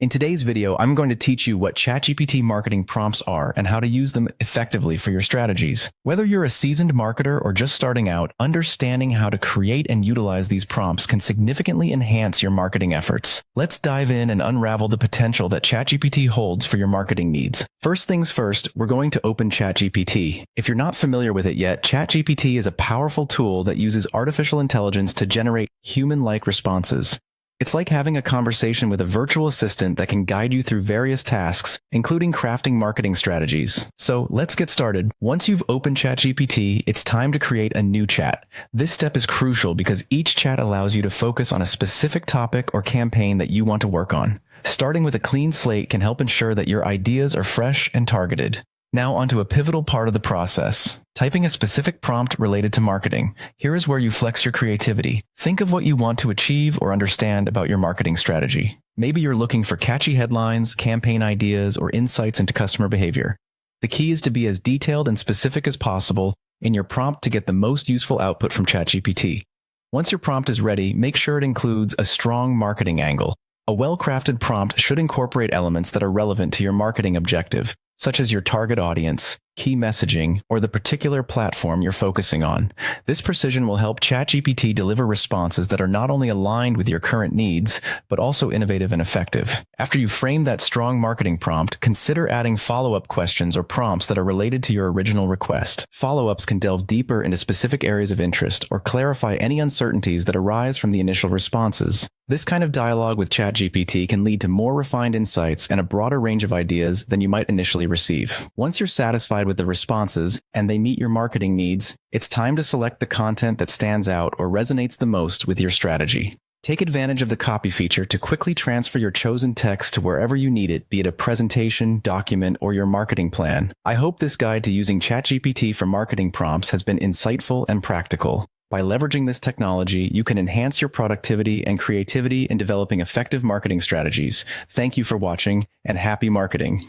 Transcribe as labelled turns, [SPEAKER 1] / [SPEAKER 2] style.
[SPEAKER 1] In today's video, I'm going to teach you what ChatGPT marketing prompts are and how to use them effectively for your strategies. Whether you're a seasoned marketer or just starting out, understanding how to create and utilize these prompts can significantly enhance your marketing efforts. Let's dive in and unravel the potential that ChatGPT holds for your marketing needs. First things first, we're going to open ChatGPT. If you're not familiar with it yet, ChatGPT is a powerful tool that uses artificial intelligence to generate human-like responses. It's like having a conversation with a virtual assistant that can guide you through various tasks, including crafting marketing strategies. So let's get started. Once you've opened ChatGPT, it's time to create a new chat. This step is crucial because each chat allows you to focus on a specific topic or campaign that you want to work on. Starting with a clean slate can help ensure that your ideas are fresh and targeted. Now onto a pivotal part of the process, typing a specific prompt related to marketing. Here is where you flex your creativity. Think of what you want to achieve or understand about your marketing strategy. Maybe you're looking for catchy headlines, campaign ideas, or insights into customer behavior. The key is to be as detailed and specific as possible in your prompt to get the most useful output from ChatGPT. Once your prompt is ready, make sure it includes a strong marketing angle. A well-crafted prompt should incorporate elements that are relevant to your marketing objective, such as your target audience, key messaging, or the particular platform you're focusing on. This precision will help ChatGPT deliver responses that are not only aligned with your current needs, but also innovative and effective. After you frame that strong marketing prompt, consider adding follow-up questions or prompts that are related to your original request. Follow-ups can delve deeper into specific areas of interest or clarify any uncertainties that arise from the initial responses. This kind of dialogue with ChatGPT can lead to more refined insights and a broader range of ideas than you might initially receive. Once you're satisfied with the responses and they meet your marketing needs, it's time to select the content that stands out or resonates the most with your strategy. Take advantage of the copy feature to quickly transfer your chosen text to wherever you need it, be it a presentation, document, or your marketing plan. I hope this guide to using ChatGPT for marketing prompts has been insightful and practical. By leveraging this technology, you can enhance your productivity and creativity in developing effective marketing strategies. Thank you for watching, and happy marketing.